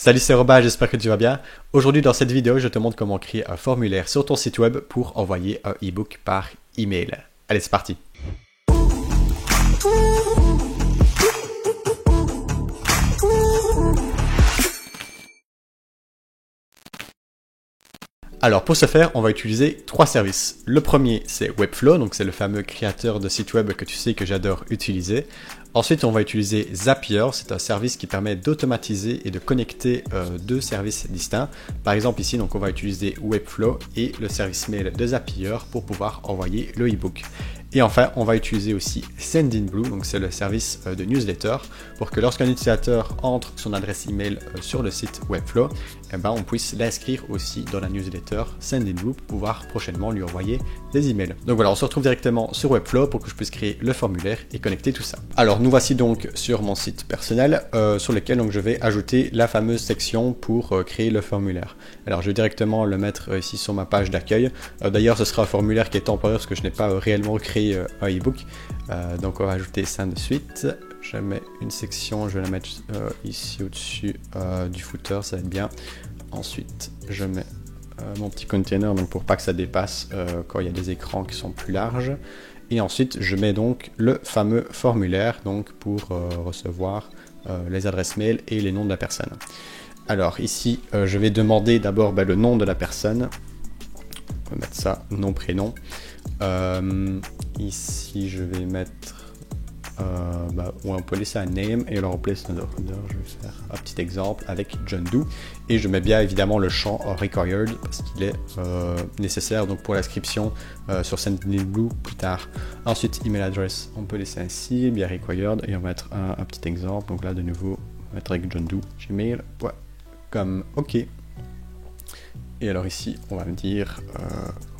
Salut, c'est Robin, j'espère que tu vas bien. Aujourd'hui dans cette vidéo, je te montre comment créer un formulaire sur ton site web pour envoyer un e-book par email. Allez, c'est parti. Alors pour ce faire, on va utiliser trois services. Le premier, c'est Webflow, donc c'est le fameux créateur de site web que tu sais que j'adore utiliser. Ensuite, on va utiliser Zapier, c'est un service qui permet d'automatiser et de connecter deux services distincts. Par exemple ici, donc on va utiliser Webflow et le service mail de Zapier pour pouvoir envoyer le e-book. Et enfin, on va utiliser aussi Sendinblue, donc c'est le service de newsletter, pour que lorsqu'un utilisateur entre son adresse email sur le site Webflow, on puisse l'inscrire aussi dans la newsletter Sendinblue pour pouvoir prochainement lui envoyer des emails. Donc voilà, on se retrouve directement sur Webflow pour que je puisse créer le formulaire et connecter tout ça. Alors nous voici donc sur mon site personnel sur lequel donc, je vais ajouter la fameuse section pour créer le formulaire. Alors je vais directement le mettre ici sur ma page d'accueil. D'ailleurs ce sera un formulaire qui est temporaire parce que je n'ai pas réellement créé un e-book. Donc on va ajouter ça de suite. Je mets une section, je vais la mettre ici au-dessus du footer, ça va être bien. Ensuite je mets mon petit container donc pour pas que ça dépasse quand il y a des écrans qui sont plus larges. Et ensuite, je mets donc le fameux formulaire donc pour recevoir les adresses mail et les noms de la personne. Alors ici, je vais demander d'abord le nom de la personne. On va mettre ça, nom, prénom. Ici, je vais mettre... on peut laisser un name et alors en place order, je vais faire un petit exemple avec John Doe et je mets bien évidemment le champ required parce qu'il est nécessaire donc pour l'inscription sur Sendinblue plus tard. Ensuite email address, on peut laisser ainsi, bien required et on va mettre un petit exemple. Donc là de nouveau on va mettre avec John Doe gmail.com. ok. Et alors ici on va me dire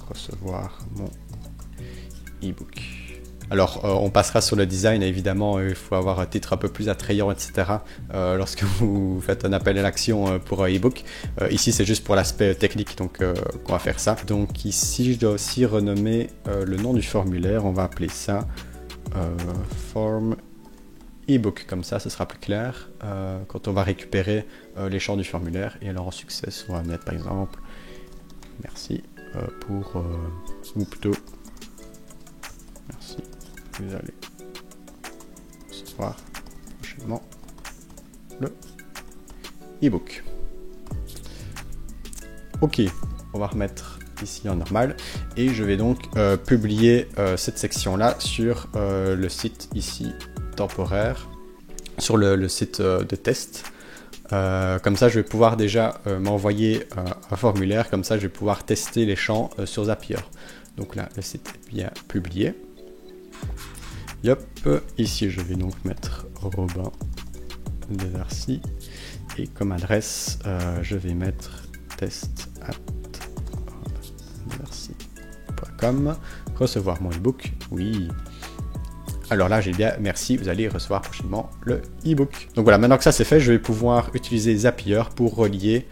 recevoir mon e-book. Alors, on passera sur le design, évidemment, il faut avoir un titre un peu plus attrayant, etc. Lorsque vous faites un appel à l'action pour un e-book. Ici, c'est juste pour l'aspect technique, donc qu'on va faire ça. Donc ici, je dois aussi renommer le nom du formulaire. On va appeler ça form e-book. Comme ça, ce sera plus clair quand on va récupérer les champs du formulaire. Et alors, en success, on va mettre, par exemple, merci pour... ou plutôt... merci. Vous allez recevoir prochainement le e-book. Ok, on va remettre ici en normal et je vais donc publier cette section là sur le site ici temporaire, sur le site de test. Comme ça je vais pouvoir déjà m'envoyer un formulaire, comme ça je vais pouvoir tester les champs sur Zapier. Donc là le site est bien publié. Yop, ici je vais donc mettre Robin Desarcy et comme adresse je vais mettre test@desarcy.com. Recevoir mon ebook, oui. Alors là j'ai bien, merci, vous allez recevoir prochainement le e-book. Donc voilà, maintenant que ça c'est fait, je vais pouvoir utiliser Zapier pour relier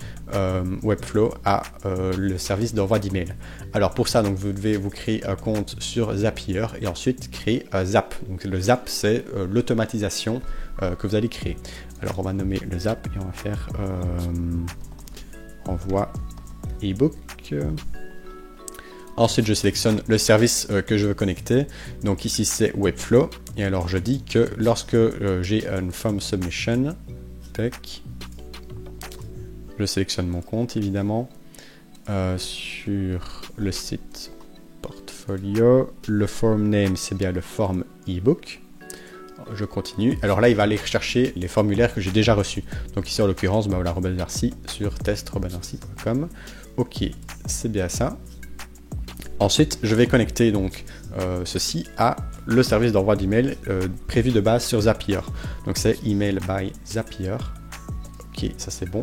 Webflow à le service d'envoi d'email. Alors pour ça, donc vous devez vous créer un compte sur Zapier et ensuite créer un Zap. Donc le Zap c'est l'automatisation que vous allez créer. Alors on va nommer le Zap et on va faire envoi e-book. Ensuite, je sélectionne le service que je veux connecter. Donc ici, c'est Webflow. Et alors, je dis que lorsque j'ai une form submission, je sélectionne mon compte, évidemment. Sur le site portfolio, le form name, c'est bien le form ebook. Je continue. Alors là, il va aller chercher les formulaires que j'ai déjà reçus. Donc ici, en l'occurrence, voilà, Robin Desarcy sur test.robindarcy.com. Ok, c'est bien ça. Ensuite, je vais connecter donc ceci à le service d'envoi d'email prévu de base sur Zapier. Donc c'est email by Zapier. Ok, ça c'est bon.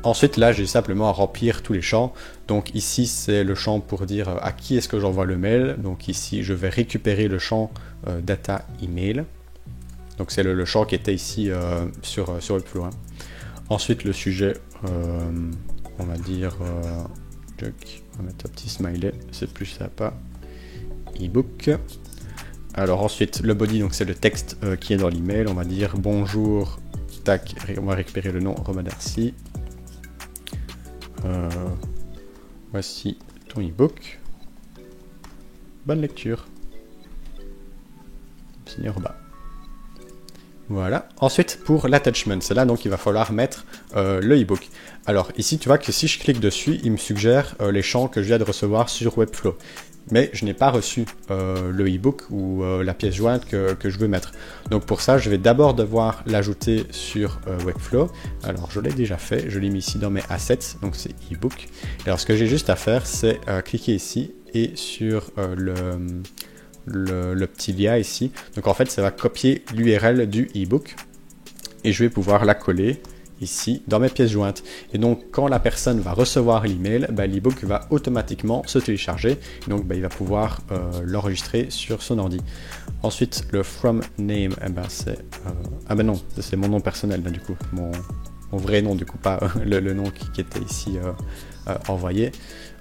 Ensuite, là, j'ai simplement à remplir tous les champs. Donc ici, c'est le champ pour dire à qui est-ce que j'envoie le mail. Donc ici, je vais récupérer le champ data email. Donc c'est le champ qui était ici sur Webflow. Ensuite, le sujet, on va dire... on va mettre un petit smiley, c'est plus sympa. E-book. Alors ensuite, le body, donc c'est le texte qui est dans l'email. On va dire bonjour tac, on va récupérer le nom Romain Darcy. Voici ton e-book. Bonne lecture. Signé Robin. Voilà. Ensuite, pour l'attachment, c'est là donc il va falloir mettre le e-book. Alors ici, tu vois que si je clique dessus, il me suggère les champs que je viens de recevoir sur Webflow. Mais je n'ai pas reçu le e-book ou la pièce jointe que je veux mettre. Donc pour ça, je vais d'abord devoir l'ajouter sur Webflow. Alors je l'ai déjà fait, je l'ai mis ici dans mes assets, donc c'est e-book. Alors ce que j'ai juste à faire, c'est cliquer ici et sur le petit lien ici. Donc en fait, ça va copier l'URL du e-book et je vais pouvoir la coller ici dans mes pièces jointes. Et donc quand la personne va recevoir l'email, l'e-book va automatiquement se télécharger. Et donc il va pouvoir l'enregistrer sur son ordi. Ensuite le from name, c'est non, c'est mon nom personnel là, du coup, mon vrai nom, du coup pas le nom qui était ici envoyé.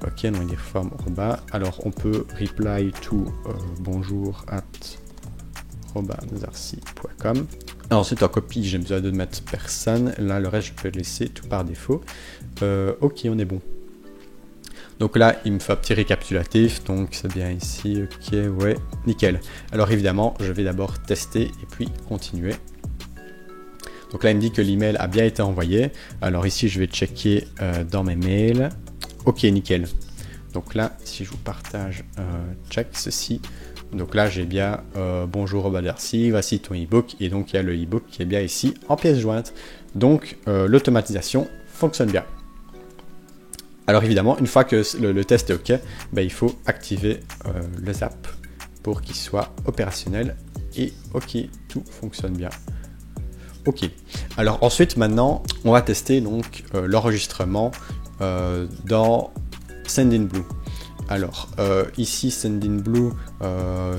Ok, donc il est from Robin. Alors on peut reply to bonjour at robinzarcy.com. Ensuite en copie, j'ai besoin de mettre personne. Là le reste je peux le laisser tout par défaut. Ok, on est bon. Donc là il me fait un petit récapitulatif, donc c'est bien ici. Ok, ouais, nickel. Alors évidemment je vais d'abord tester et puis continuer. Donc là il me dit que l'email a bien été envoyé. Alors ici je vais checker dans mes mails. Ok, nickel. Donc là si je vous partage check ceci. Donc là j'ai bien bonjour Robin Darcy, voici ton e-book, et donc il y a le e-book qui est bien ici en pièce jointe. Donc l'automatisation fonctionne bien. Alors évidemment, une fois que le test est ok, il faut activer le Zap pour qu'il soit opérationnel. Et ok, tout fonctionne bien. Ok. Alors ensuite, maintenant, on va tester donc l'enregistrement dans Sendinblue. Alors ici Sendinblue,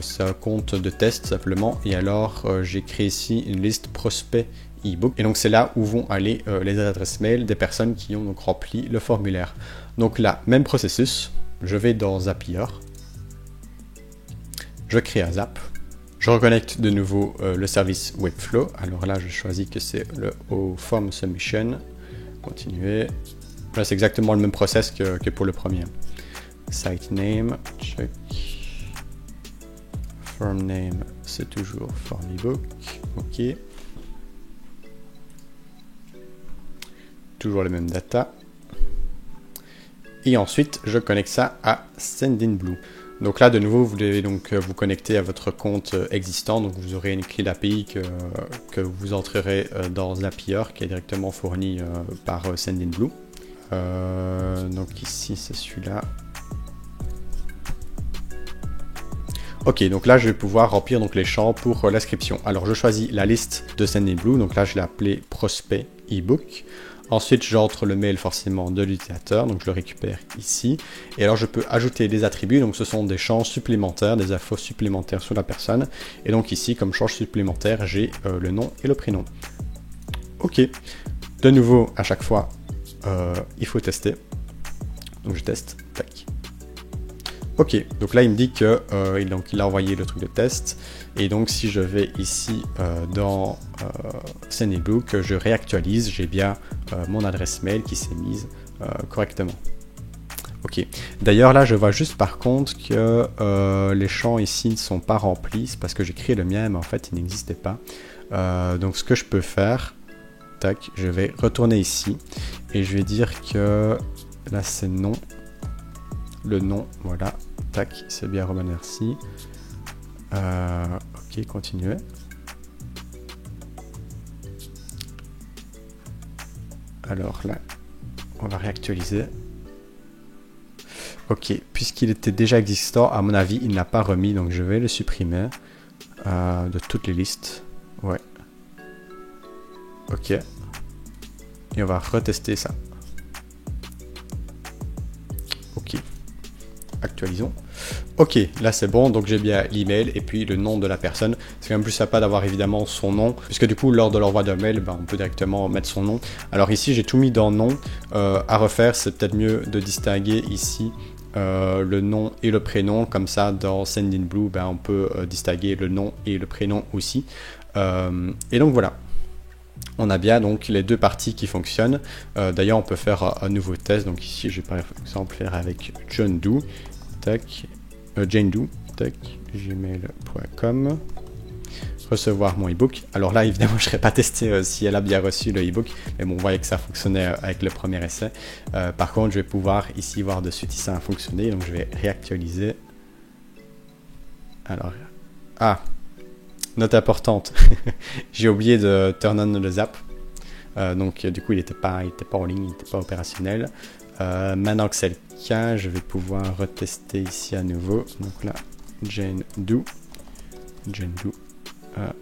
c'est un compte de test simplement, et alors j'ai créé ici une liste prospect e-book, et donc c'est là où vont aller les adresses mail des personnes qui ont donc rempli le formulaire. Donc là, même processus, je vais dans Zapier, je crée un Zap, je reconnecte de nouveau le service Webflow. Alors là je choisis que c'est le form submission, continuer. Là c'est exactement le même process que pour le premier. Site name, check. Form name, c'est toujours form ebook. Ok. Toujours les mêmes data. Et ensuite, je connecte ça à Sendinblue. Donc là, de nouveau, vous devez donc vous connecter à votre compte existant. Donc vous aurez une clé d'API que vous entrerez dans Zapier, qui est directement fournie par Sendinblue. Donc ici, c'est celui-là. Ok, donc là je vais pouvoir remplir donc les champs pour l'inscription. Alors je choisis la liste de Sendinblue, donc là je l'ai appelé prospect ebook. Ensuite j'entre le mail forcément de l'utilisateur, donc je le récupère ici. Et alors je peux ajouter des attributs, donc ce sont des champs supplémentaires, des infos supplémentaires sur la personne. Et donc ici comme champ supplémentaire j'ai le nom et le prénom. Ok, de nouveau à chaque fois il faut tester. Donc je teste, tac. Ok, donc là il me dit que il a envoyé le truc de test, et donc si je vais ici dans Sendinblue, que je réactualise, j'ai bien mon adresse mail qui s'est mise correctement. Ok, d'ailleurs là je vois juste par contre que les champs ici ne sont pas remplis, c'est parce que j'ai créé le mien mais en fait il n'existait pas. Donc ce que je peux faire, tac, je vais retourner ici et je vais dire que là c'est non. Le nom, voilà, tac, c'est bien Romain Darcy. Ok, continuez. Alors là, on va réactualiser. Ok, puisqu'il était déjà existant, à mon avis, il n'a pas remis, donc je vais le supprimer de toutes les listes. Ouais. Ok. Et on va retester ça. Ok. Actualisons. Ok, là c'est bon, donc j'ai bien l'email et puis le nom de la personne. C'est quand même plus sympa d'avoir évidemment son nom, puisque du coup lors de l'envoi d'un mail, on peut directement mettre son nom. Alors ici j'ai tout mis dans nom. À refaire, c'est peut-être mieux de distinguer ici le nom et le prénom, comme ça dans Sendinblue, on peut distinguer le nom et le prénom aussi. Et donc voilà. on a bien donc les deux parties qui fonctionnent. D'ailleurs, on peut faire un nouveau test. Donc ici, je vais par exemple faire avec John Doe, Jane Doe, gmail.com. Recevoir mon ebook. Alors là, évidemment, je ne serais pas testé si elle a bien reçu le ebook, mais bon, on voyait que ça fonctionnait avec le premier essai. Par contre, je vais pouvoir ici voir de suite si ça a fonctionné. Donc, je vais réactualiser. Alors, note importante. J'ai oublié de turn on le zap. Donc, du coup, il n'était pas en ligne, il n'était pas opérationnel. Maintenant que c'est le cas, je vais pouvoir retester ici à nouveau. Donc là, Jane Doe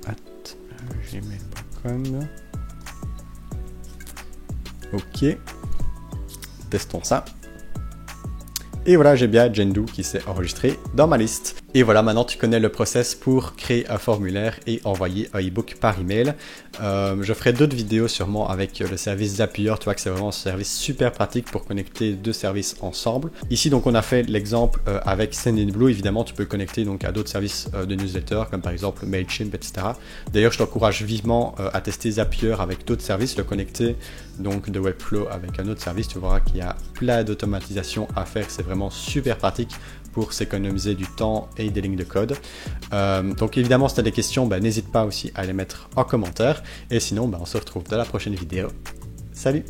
at gmail.com. Ok, testons ça. Et voilà, j'ai bien Jane Doe qui s'est enregistré dans ma liste. Et voilà, maintenant tu connais le process pour créer un formulaire et envoyer un ebook par email. Je ferai d'autres vidéos sûrement avec le service Zapier. Tu vois que c'est vraiment un service super pratique pour connecter deux services ensemble. Ici, donc, on a fait l'exemple avec Sendinblue. Évidemment, tu peux connecter donc à d'autres services de newsletter, comme par exemple Mailchimp, etc. D'ailleurs, je t'encourage vivement à tester Zapier avec d'autres services, le connecter donc de Webflow avec un autre service. Tu verras qu'il y a plein d'automatisation à faire. C'est vraiment super pratique pour s'économiser du temps et des lignes de code. Donc évidemment, si tu as des questions, n'hésite pas aussi à les mettre en commentaire. Et sinon, on se retrouve dans la prochaine vidéo. Salut!